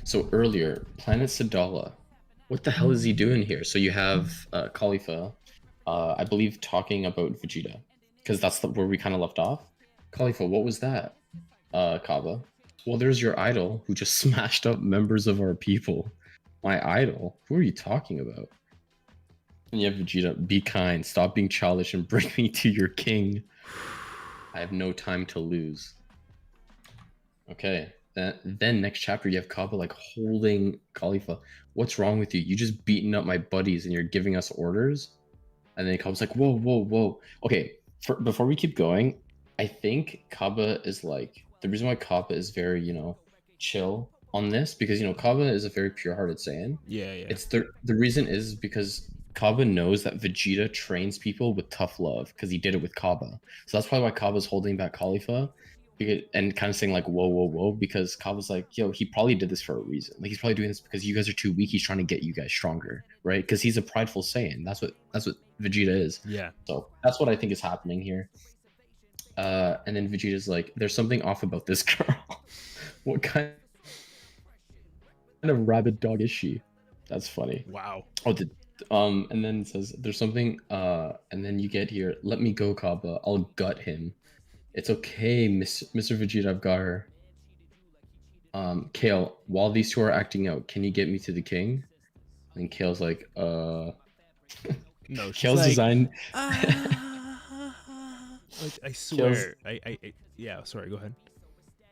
So earlier, Planet Sadala. What the hell is he doing here? So you have Khalifa, I believe, talking about Vegeta, because that's where we kind of left off. Khalifa, what was that? Kaba. Well, there's your idol who just smashed up members of our people. My idol? Who are you talking about? And you have Vegeta, be kind, stop being childish, and bring me to your king. I have no time to lose. Okay. Then next chapter you have Kaba like holding Khalifa. What's wrong with you? You just beating up my buddies and you're giving us orders? And then Kaba's like, whoa, whoa, whoa. Okay, before we keep going, I think Kaba is like the reason why Kaba is very, chill on this, because Kaba is a very pure-hearted Saiyan. Yeah, yeah. It's the reason is because Kaba knows that Vegeta trains people with tough love because he did it with Kaba. So that's probably why Kaba's holding back Khalifa and kind of saying like whoa, whoa, whoa, because Kaba's like, yo, he probably did this for a reason. Like he's probably doing this because you guys are too weak. He's trying to get you guys stronger, right? Because he's a prideful Saiyan. That's what Vegeta is. Yeah. So that's what I think is happening here. And then Vegeta's like, there's something off about this girl. What kind of rabid dog is she? That's funny. Wow. Oh, and then it says there's something. And then you get here. Let me go, Kaba. I'll gut him. It's okay, Mr. Vegeta, I've got her. Kale, while these two are acting out, can you get me to the king? And Kale's like, No, Kale's like, design. Like, I swear. Yeah, sorry, go ahead.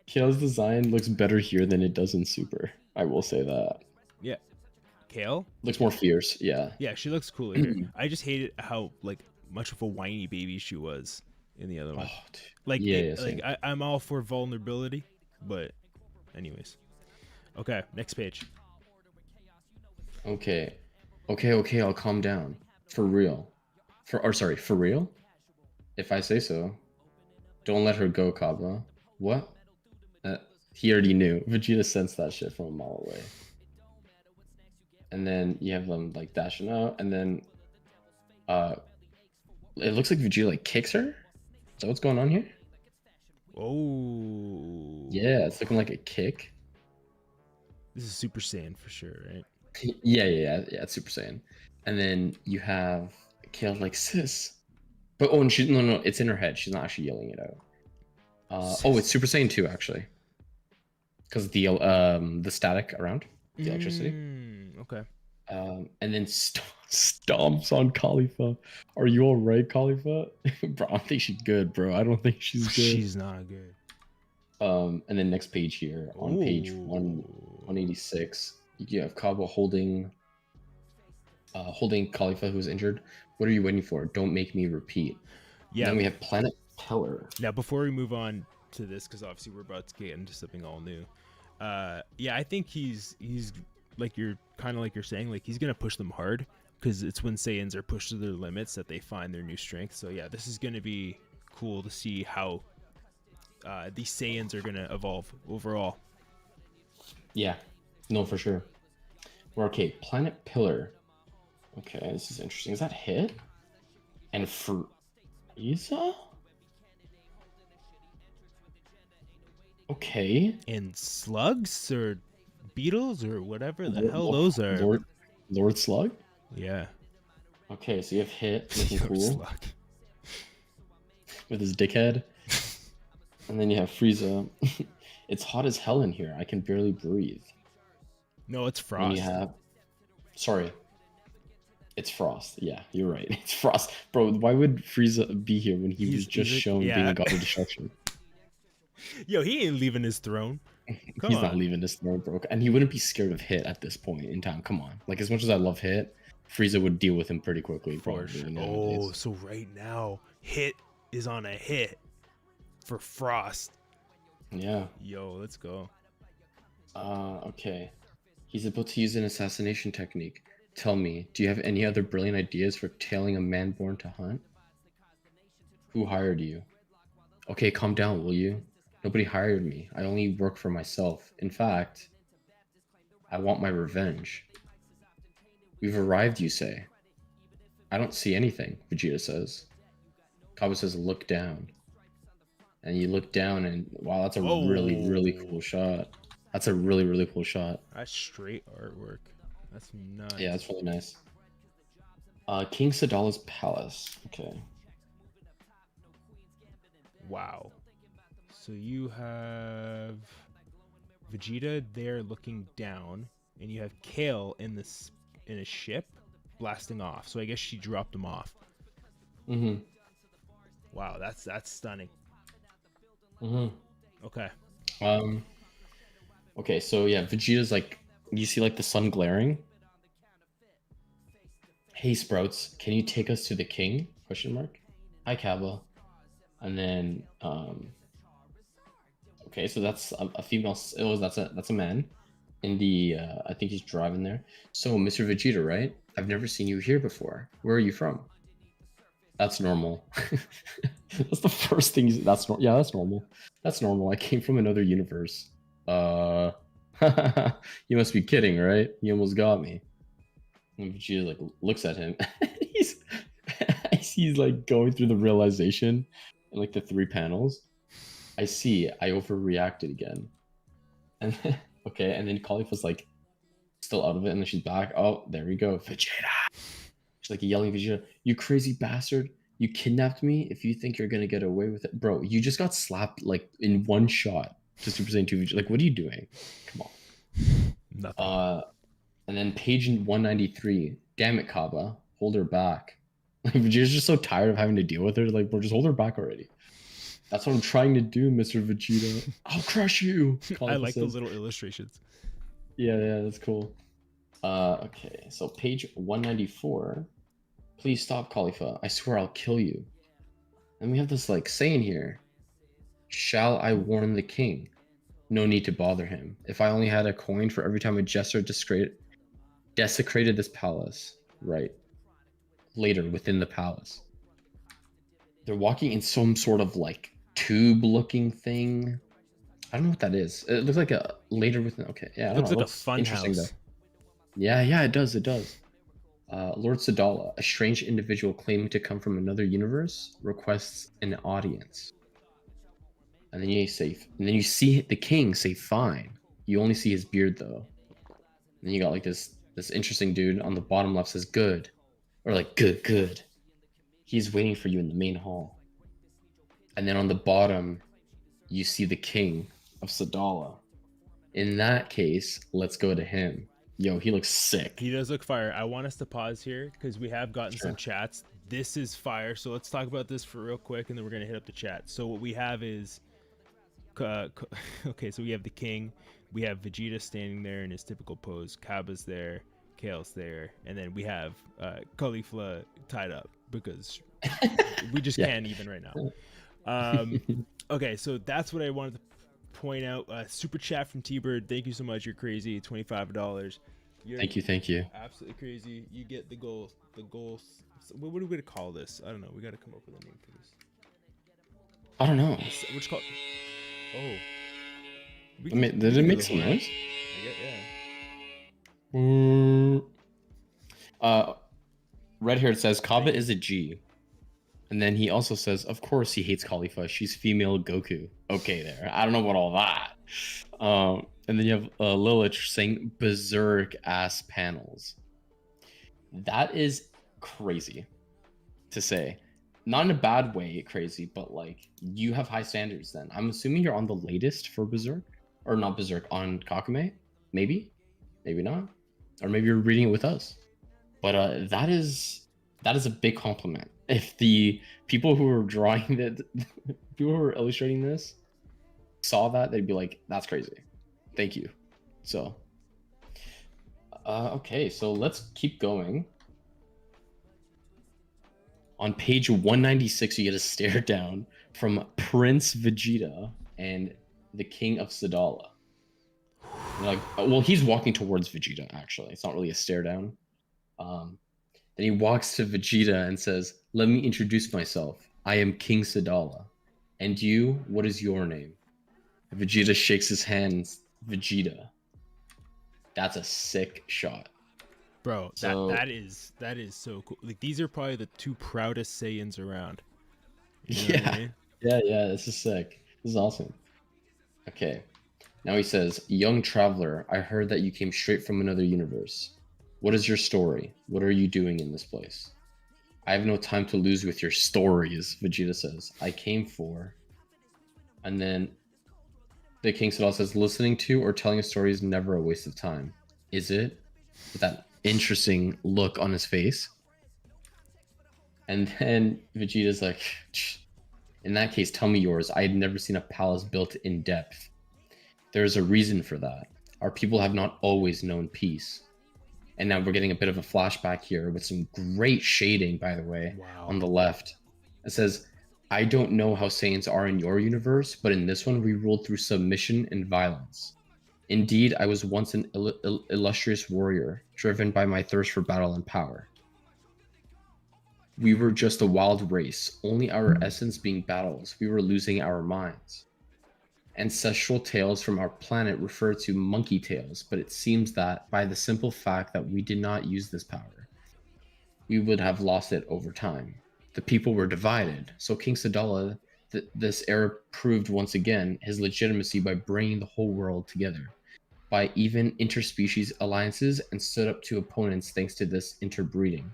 Kale's design looks better here than it does in Super. I will say that. Yeah. Kale? Looks more fierce, yeah. Yeah, she looks cooler here. I just hated how, like, much of a whiny baby she was in the other one. Oh, dude. Like, yeah, like I'm all for vulnerability, but anyways. Okay, next page. Okay, I'll calm down. For real. For real? If I say so. Don't let her go, Kaba. What? He already knew. Vegeta sensed that shit from a mile away. And then you have them like dashing out, and then it looks like Vegeta like kicks her. Is that what's going on here? Oh. Yeah, it's looking like a kick. This is Super Saiyan for sure, right? Yeah, it's Super Saiyan. And then you have Kale like, sis. But and no, it's in her head. She's not actually yelling it out. Oh, it's Super Saiyan 2 actually. Because the static around the electricity. Okay. And then stomps on Khalifa. Are you all right, Khalifa? Bro, I don't think she's good, bro. I don't think she's good. She's not good. And then next page here on page 186, you have Kaba holding Khalifa, who's injured. What are you waiting for? Don't make me repeat. Yeah. And then we have Planet Pillar. Now, before we move on to this, because obviously we're about to get into something all new. Yeah, I think he's like you're saying, like he's gonna push them hard, because it's when Saiyans are pushed to their limits that they find their new strength. So yeah, this is gonna be cool to see how these Saiyans are gonna evolve overall. Yeah, no, for sure. We're okay. Planet Pillar. Okay, this is interesting. Is that hit? And Frieza? Okay. And slugs or beetles or whatever the hell those are. Lord Slug? Yeah. Okay, so you have hit, looking cool. Slug. With his dickhead. And then you have Frieza. It's hot as hell in here. I can barely breathe. No, it's Frost. And you have... Sorry. It's Frost. Yeah, you're right. It's Frost. Bro, why would Frieza be here when he was just shown being a god of destruction? Yo, he ain't leaving his throne. He's not leaving his throne, bro. And he wouldn't be scared of Hit at this point in time. Come on. Like, as much as I love Hit, Frieza would deal with him pretty quickly. For sure. Oh, so right now, Hit is on a hit for Frost. Yeah. Yo, let's go. Okay. He's about to use an assassination technique. Tell me, do you have any other brilliant ideas for tailing a man born to hunt? Who hired you? Okay, calm down, will you? Nobody hired me. I only work for myself. In fact, I want my revenge. We've arrived, you say. I don't see anything, Vegeta says. Kaba says, look down. And you look down and, wow, that's a really, really cool shot. That's a really, really cool shot. That's straight artwork. That's nuts. Yeah, that's really nice. King Sadala's palace. Okay. Wow. So you have Vegeta there looking down, and you have Kale in a ship blasting off. So I guess she dropped him off. Mm-hmm. Wow, that's stunning. Mm-hmm. Okay. Okay, so yeah, Vegeta's like, you see like the sun glaring. Hey Sprouts, can you take us to the king? Question mark. Hi Kaba. And then okay, so that's a female. That's a man. In the I think he's driving there. So Mr. Vegeta, right? I've never seen you here before. Where are you from? That's normal. That's the first thing. Yeah, that's normal. That's normal. I came from another universe. You must be kidding, right? You almost got me. And Vegeta like looks at him. he's like going through the realization in like the 3 panels. I see. I overreacted again. And then, okay, and then Caulifla's like still out of it, and then she's back. Oh, there we go, Vegeta. She's like yelling, Vegeta, "You crazy bastard! You kidnapped me. If you think you're gonna get away with it, bro, you just got slapped like in one shot to Super Saiyan 2 Vegeta. Like, what are you doing? Come on." Nothing. And then page 193. Damn it, Kaba, hold her back. Like Vegeta's just so tired of having to deal with her. Like, bro, just hold her back already. That's what I'm trying to do, Mr. Vegeta. I'll crush you. I like those little illustrations. Yeah, that's cool. Okay, so page 194. Please stop, Khalifa. I swear I'll kill you. And we have this like saying here. Shall I warn the king? No need to bother him. If I only had a coin for every time a jester desecrated this palace. Right. Later, within the palace. They're walking in some sort of like tube-looking thing. I don't know what that is. It looks like a later within. Okay, yeah, I don't Looks know. like a fun house. Yeah, it does. Lord Sadala, a strange individual claiming to come from another universe, requests an audience. And then you see the king say fine. You only see his beard though. And then you got like this interesting dude on the bottom left says good, or like good. He's waiting for you in the main hall. And then on the bottom, you see the king of Sadala. In that case, let's go to him. Yo, he looks sick. He does look fire. I want us to pause here because we have gotten some chats. This is fire. So let's talk about this for real quick, and then we're going to hit up the chat. So what we have is, okay, so we have the king. We have Vegeta standing there in his typical pose. Kaba's there. Kale's there. And then we have Caulifla tied up because we just can't even right now. Okay, so that's what I wanted to point out. Super chat from T-Bird. Thank you so much. You're crazy. $25. Thank you. Absolutely crazy. You get the goals. What are we gonna call this? I don't know. We got to come up with a name for this. I don't know. What's called? Oh. Did it make some noise? Yeah. Right here it says Kaba is a G. And then he also says, of course he hates Khalifa. She's female Goku. Okay, there. I don't know about all that. And then you have Lilith saying berserk ass panels. That is crazy to say. Not in a bad way crazy, but like you have high standards then. I'm assuming you're on the latest for berserk. Or not berserk, on Kakumei? Maybe? Maybe not. Or maybe you're reading it with us. But that is a big compliment. If the people who were drawing it, people who were illustrating this, saw that, they'd be like, "That's crazy, thank you." So, okay, so let's keep going. On page 196, you get a stare down from Prince Vegeta and the King of Sadala. Like, well, he's walking towards Vegeta. Actually, it's not really a stare down. Then he walks to Vegeta and says, "Let me introduce myself. I am King Sadala. And you, what is your name?" And Vegeta shakes his hands. Vegeta. That's a sick shot. Bro, that is so cool. Like, these are probably the 2 proudest Saiyans around. You know what I mean? Yeah, this is sick. This is awesome. Okay. Now he says, young traveler, I heard that you came straight from another universe. What is your story? What are you doing in this place? I have no time to lose with your stories, Vegeta says. I came for... And then the King Sidal says, listening to or telling a story is never a waste of time. Is it? With that interesting look on his face. And then Vegeta's like, in that case, tell me yours. I had never seen a palace built in depth. There is a reason for that. Our people have not always known peace. And now we're getting a bit of a flashback here with some great shading, by the way, on the left. It says, I don't know how Saiyans are in your universe, but in this one we ruled through submission and violence. Indeed, I was once an illustrious warrior, driven by my thirst for battle and power. We were just a wild race, only our essence being battles. We were losing our minds. Ancestral tales from our planet refer to monkey tales, but it seems that by the simple fact that we did not use this power, we would have lost it over time. The people were divided, so King Sadala, this era proved once again his legitimacy by bringing the whole world together, by even interspecies alliances, and stood up to opponents thanks to this interbreeding.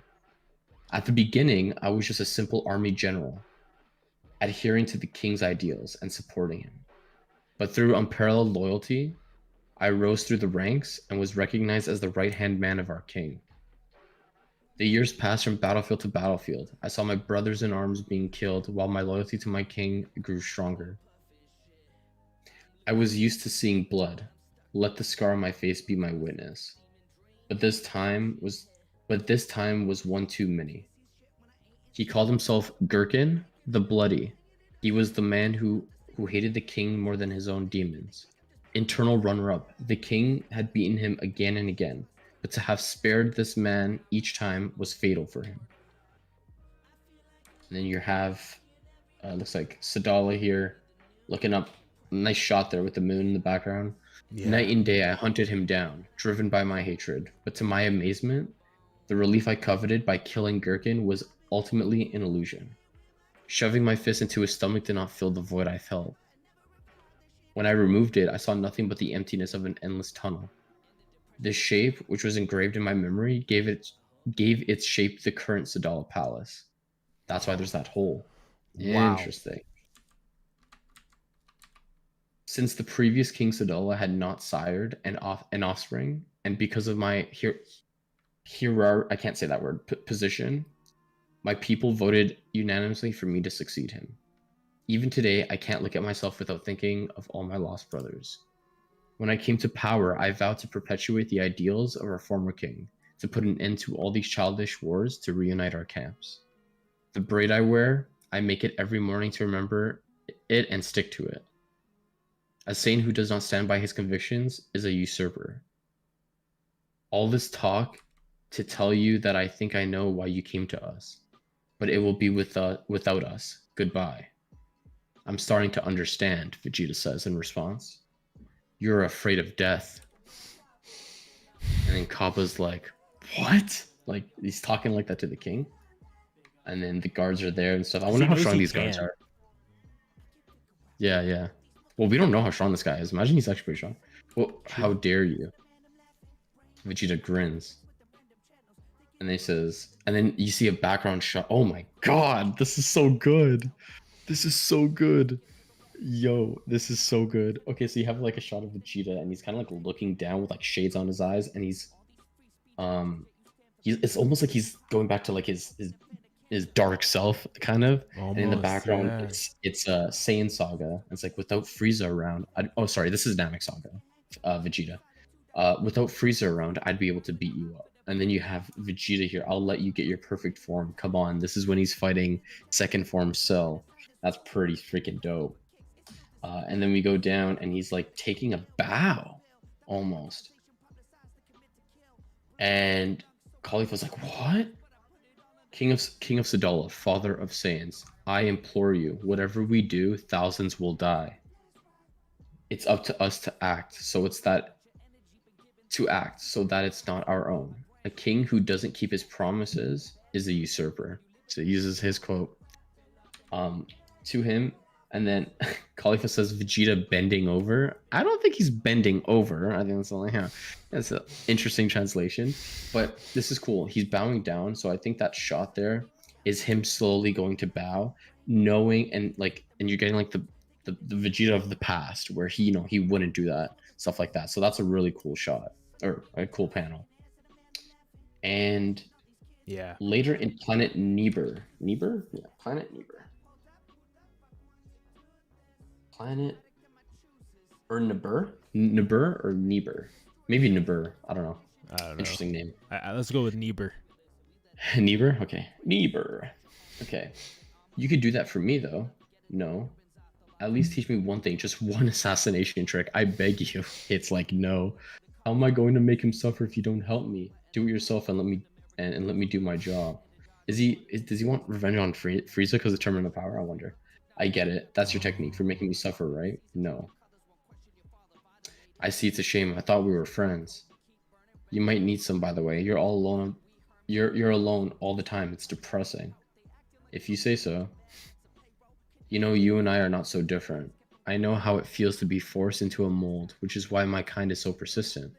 At the beginning, I was just a simple army general, adhering to the king's ideals and supporting him. But through unparalleled loyalty, I rose through the ranks and was recognized as the right-hand man of our king. The years passed from battlefield to battlefield. I saw my brothers in arms being killed while my loyalty to my king grew stronger. I was used to seeing blood. Let the scar on my face be my witness. But this time was one too many. He called himself Gherkin the Bloody. He was the man who hated the king more than his own demons. Internal runner-up, the king had beaten him again and again, but to have spared this man each time was fatal for him. And then you have, looks like Sadala here, looking up. Nice shot there with the moon in the background. Yeah. Night and day I hunted him down, driven by my hatred, but to my amazement, the relief I coveted by killing Gherkin was ultimately an illusion. Shoving my fist into his stomach did not fill the void I felt. When I removed it, I saw nothing but the emptiness of an endless tunnel. This shape, which was engraved in my memory, gave its shape the current Sadala Palace. That's why there's that hole. Wow. Interesting. Since the previous King Sadala had not sired an offspring, and because of my I can't say that word, position, my people voted unanimously for me to succeed him. Even today, I can't look at myself without thinking of all my lost brothers. When I came to power, I vowed to perpetuate the ideals of our former king, to put an end to all these childish wars, to reunite our camps. The braid I wear, I make it every morning to remember it and stick to it. A Saiyan who does not stand by his convictions is a usurper. All this talk to tell you that I think I know why you came to us, but it will be without us. Goodbye. I'm starting to understand, Vegeta says in response. You're afraid of death. And then Kappa's like, what? Like, he's talking like that to the king. And then the guards are there and stuff. I wonder how strong these guards are. Yeah. Well, we don't know how strong this guy is. Imagine he's actually pretty strong. Well, how dare you? Vegeta grins. And he says, and then you see a background shot. Oh my god, this is so good. This is so good. Yo, this is so good. Okay, so you have like a shot of Vegeta and he's kind of like looking down with like shades on his eyes, and he's it's almost like he's going back to like his dark self kind of. Almost, and in the background it's Saiyan Saga. It's like, without Frieza around, sorry, this is Namek Saga, Vegeta. Without Frieza around, I'd be able to beat you up. And then you have Vegeta here. I'll let you get your perfect form. Come on. This is when he's fighting second form Cell. That's pretty freaking dope. And then we go down and he's like taking a bow almost. And Khalifa's like, what? King of Sadala, father of Saiyans, I implore you, whatever we do, thousands will die. It's up to us to act. So that it's not our own. A king who doesn't keep his promises is a usurper. So he uses his quote. To him, And then Khalifa says Vegeta bending over. I don't think he's bending over. I think that's only that's an interesting translation. But this is cool. He's bowing down. So I think that shot there is him slowly going to bow, knowing and you're getting like the Vegeta of the past where he wouldn't do that, stuff like that. So that's a really cool shot or a cool panel. And Yeah. later in Planet Niebuhr. Niebuhr? Yeah, Planet Niebuhr. Planet or Nibiru? Nibiru or Niebuhr? Maybe Nibiru. I don't know. I don't know. Interesting name. Let's go with Niebuhr. Niebuhr? Okay. Niebuhr. Okay. You could do that for me though. No. At least teach me one thing, just one assassination trick. I beg you. It's like, no. How am I going to make him suffer if you don't help me? Do it yourself and let me do my job. Does he want revenge on Frieza because of Tournament of Power? I wonder. I get it. That's your technique for making me suffer, right? No. I see. It's a shame. I thought we were friends. You might need some, by the way. You're all alone. You're alone all the time. It's depressing. If you say so. You know, you and I are not so different. I know how it feels to be forced into a mold, which is why my kind is so persistent.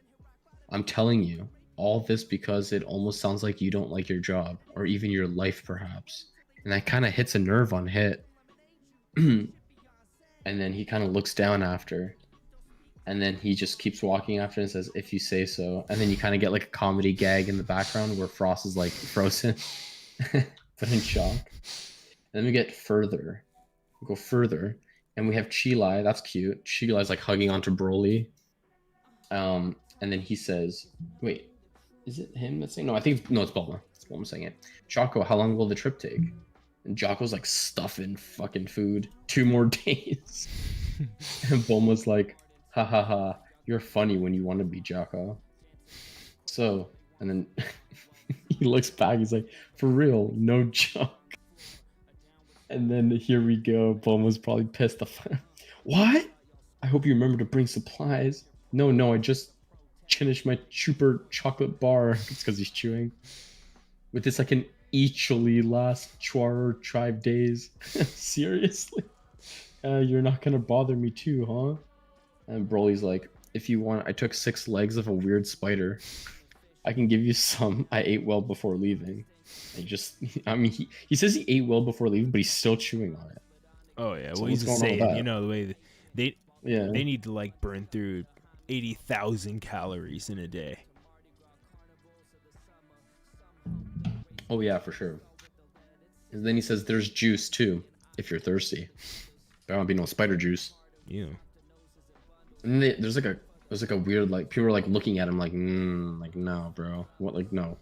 I'm telling you all this because it almost sounds like you don't like your job, or even your life, perhaps. And that kind of hits a nerve on Hit. And then he kind of looks down after. And then he just keeps walking after and says, if you say so. And then you kind of get like a comedy gag in the background where Frost is like frozen, but in shock. And then we get further. We go further. And we have Chilai. That's cute. Chilai's like hugging onto Broly. And then he says, wait, is it him that's saying? No, it's Bulma. It's Bulma saying it. Choco, how long will the trip take? And Jocko's like stuffing fucking food. 2 more days. And Bulma's like, ha ha ha, you're funny when you want to be, Jocko. So, and then he looks back, he's like, for real, no joke. And then here we go. Bulma's probably pissed off. What? I hope you remember to bring supplies. No, I just finished my Chuper chocolate bar. It's because he's chewing. With this, I can easily last 5 days. Seriously? You're not gonna bother me too, huh? And Broly's like, if you want, I took 6 legs of a weird spider. I can give you some. I ate well before leaving. And he says he ate well before leaving, but he's still chewing on it. Oh yeah, So well he's what's going on with saying, that? you know, the way they need to like burn through 80,000 calories in a day. Oh yeah, for sure. And then he says there's juice too, if you're thirsty. There won't be no spider juice. Yeah. And then there's like a weird, like, people are like looking at him like, like, no, bro. What, like, no.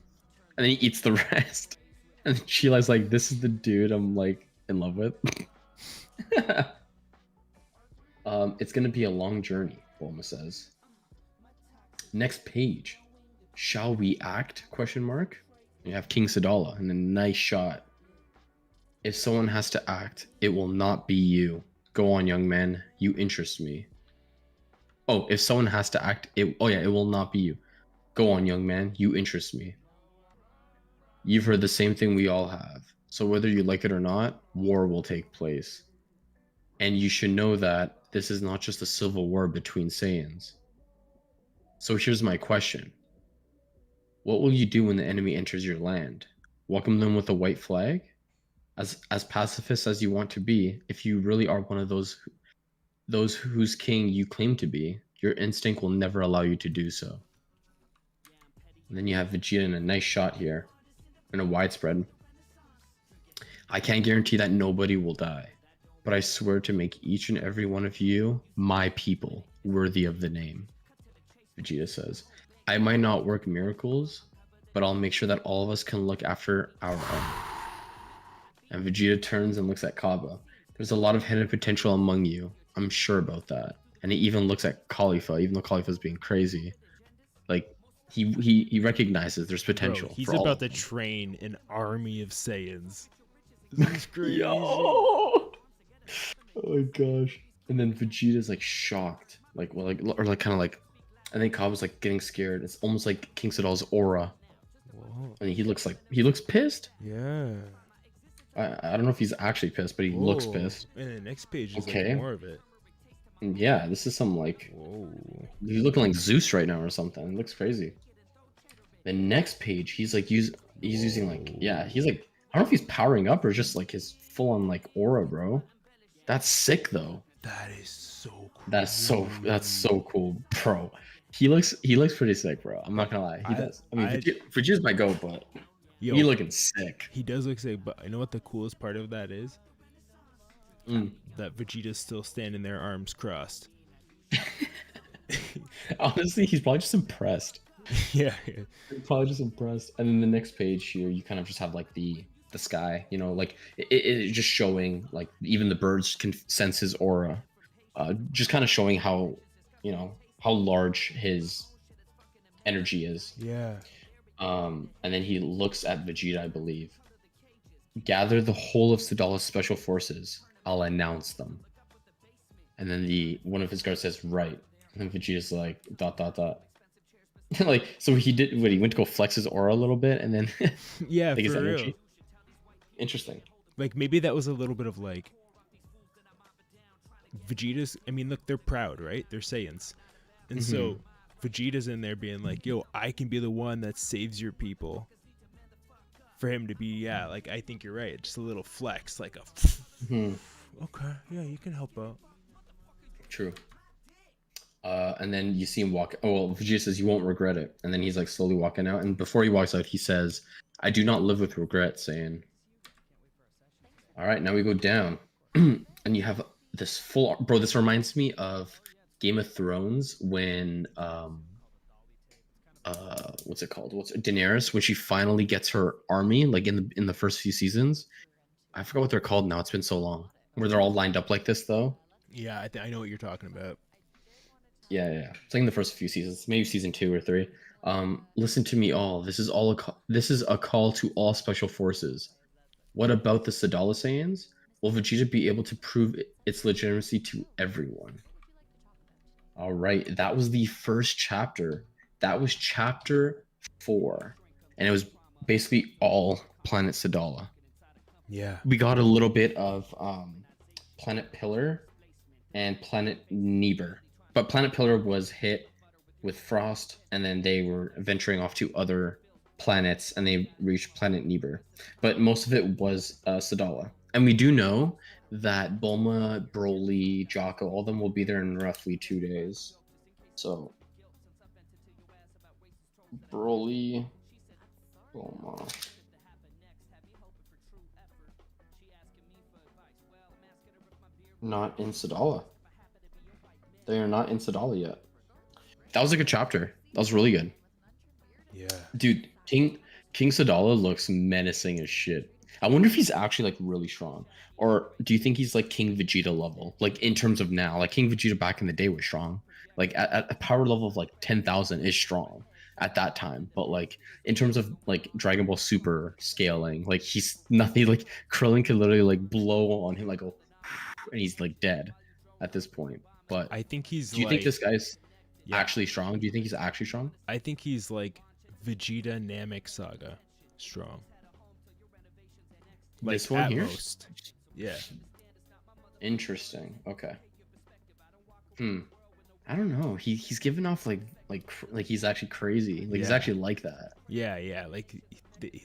And then he eats the rest. And Chilai's like, this is the dude I'm like in love with. It's gonna be a long journey, Bulma says. Next page. Shall we act? Question mark. You have King Sadala and a nice shot. If someone has to act, it will not be you. Go on, young man. You interest me. Oh, if someone has to act, it will not be you. Go on, young man. You interest me. You've heard the same thing we all have. So whether you like it or not, war will take place. And you should know that this is not just a civil war between Saiyans. So here's my question. What will you do when the enemy enters your land? Welcome them with a white flag? As pacifist as you want to be, if you really are one of those whose king you claim to be, your instinct will never allow you to do so. And then you have Vegeta in a nice shot here, in a widespread. I can't guarantee that nobody will die, but I swear to make each and every one of you my people, worthy of the name. Vegeta says, I might not work miracles, but I'll make sure that all of us can look after our own. And Vegeta turns and looks at Kaba. There's a lot of hidden potential among you. I'm sure about that. And he even looks at Khalifa, even though Khalifa's being crazy. Like, he recognizes there's potential. Bro, he's for all about of to them. train an army of Saiyans. This is crazy. Yo! Oh my gosh. And then Vegeta's like shocked. Like, well, like kind of like, I think Kaba's like getting scared. It's almost like King Sadal's aura. Whoa. And he looks pissed. Yeah. I don't know if he's actually pissed, but he looks Whoa. pissed. And the next page is Okay. like more of it. Yeah, this is some like Whoa. he's looking like Zeus right now or something. It looks crazy. The next page, he's like he's using like he's like I don't know if he's powering up or just like his full on like aura, bro. That's sick though. That is so cool. That's so cool, bro. He looks pretty sick, bro. I'm not gonna lie, he does. I mean, Vegeta's my go, but he looking sick. He does look sick, but I know what the coolest part of that is. That Vegeta's still standing there, arms crossed. Honestly, he's probably just impressed. Yeah. He's probably just impressed. And then the next page here, you kind of just have like the sky, you know, like it just showing like even the birds can sense his aura. Just kind of showing how, you know, how large his energy is. Yeah. And then he looks at Vegeta, I believe. Gather the whole of Sadala's special forces. I'll announce them. And then one of his guards says, right. And then Vegeta's like, ... like, so he did what, he went to go flex his aura a little bit and then yeah, like his for energy. real. Interesting. Like maybe that was a little bit of like Vegeta's, I mean, look, they're proud, right? They're Saiyans. And so Vegeta's in there being like, yo, I can be the one that saves your people. For him to be, like, I think you're right. Just a little flex, like a, okay, yeah, you can help out. True. And then you see him walk. Oh, well, Vegeta says, you won't regret it. And then he's like slowly walking out. And before he walks out, he says, I do not live with regret, saying, all right, now we go down. And you have this full, bro, this reminds me of Game of Thrones when, what's it called? Daenerys, when she finally gets her army, like in the first few seasons. I forgot what they're called now. It's been so long. Where they're all lined up like this, though. Yeah, I know what you're talking about. Yeah. It's like in the first few seasons, maybe season 2 or 3. Listen to me all. This is a call to all special forces. What about the Sadala Saiyans? Will Vegeta be able to prove its legitimacy to everyone? All right, that was the first chapter. That was chapter 4, and it was basically all Planet Sadala. Yeah. We got a little bit of Planet Pillar and Planet Neber. But Planet Pillar was hit with frost, and then they were venturing off to other planets, and they reached Planet Neber. But most of it was Sadala. And we do know that Bulma, Broly, Jocko, all of them will be there in roughly 2 days. So, Broly, Bulma. Not in Sadala. They are not in Sadala yet. That was a good chapter. That was really good. Yeah. Dude, King Sadala looks menacing as shit. I wonder if he's actually like really strong. Or do you think he's like King Vegeta level? Like in terms of now, like King Vegeta back in the day was strong. Like at a power level of like 10,000 is strong at that time. But like in terms of like Dragon Ball Super scaling, like he's nothing. Like Krillin could literally like blow on him like go, and he's like dead at this point. But I think he's. Do you think this guy's Yeah. actually strong? Do you think he's actually strong? I think he's like Vegeta Namek Saga strong. Like This one at here? most. Yeah. Interesting. Okay. I don't know. He's giving off like he's actually crazy. Like he's Yeah. actually like that. Yeah. Like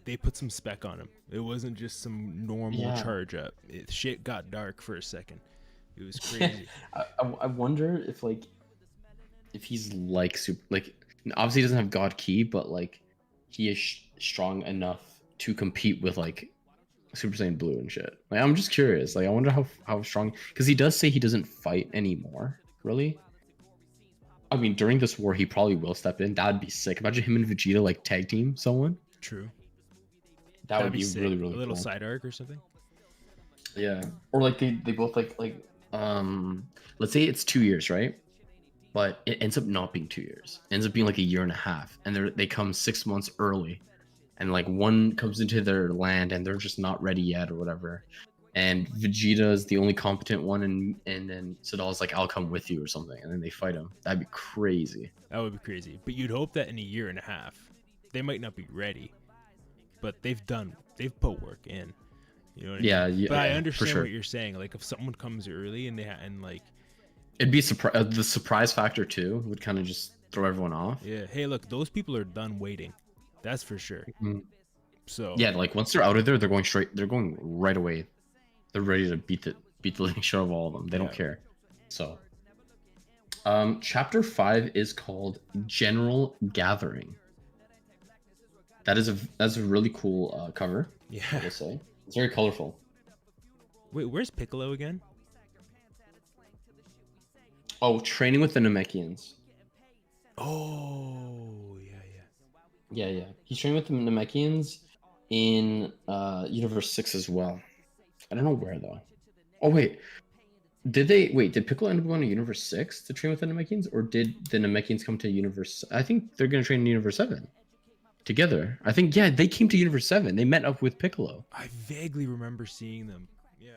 they put some spec on him. It wasn't just some normal charge up. Shit got dark for a second. It was crazy. I wonder if he's like super, like obviously he doesn't have God Ki, but like he is strong enough to compete with like Super Saiyan Blue and shit. Like I'm just curious. Like I wonder how strong, because he does say he doesn't fight anymore. Really? I mean, during this war, he probably will step in. That'd be sick. Imagine him and Vegeta like tag team someone. True. That would be sick. really really a little cool. side arc or something. Yeah, or like they both like let's say it's 2 years, right? But it ends up not being 2 years. It ends up being like a year and a half, and they come 6 months early, and like one comes into their land and they're just not ready yet or whatever. And Vegeta is the only competent one, and then Sadal's like, I'll come with you or something, and then they fight him. That'd be crazy. That would be crazy. But you'd hope that in a year and a half, they might not be ready, but they've put work in. You know what Yeah, I mean? But I for understand sure. what you're saying. Like if someone comes early and and like, It'd be the surprise factor too would kind of just throw everyone off. yeah, hey, look, those people are done waiting. That's for sure. Mhm. So Yeah, like once they're out of there, they're going straight. They're going right away. They're ready to beat the living shit out of all of them. They don't Yeah. care. So, chapter 5 is called General Gathering. That's a really cool cover. I yeah. will say it's very colorful. Wait, where's Piccolo again? Oh, training with the Namekians. Oh, yeah. Yeah. He's training with the Namekians in Universe 6 as well. I don't know where though. Oh wait. Did Piccolo end up going to Universe 6 to train with the Namekians? Or did the Namekians come to Universe I think they're gonna train in Universe 7 together. I think yeah, they came to Universe 7. They met up with Piccolo. I vaguely remember seeing them. Yeah.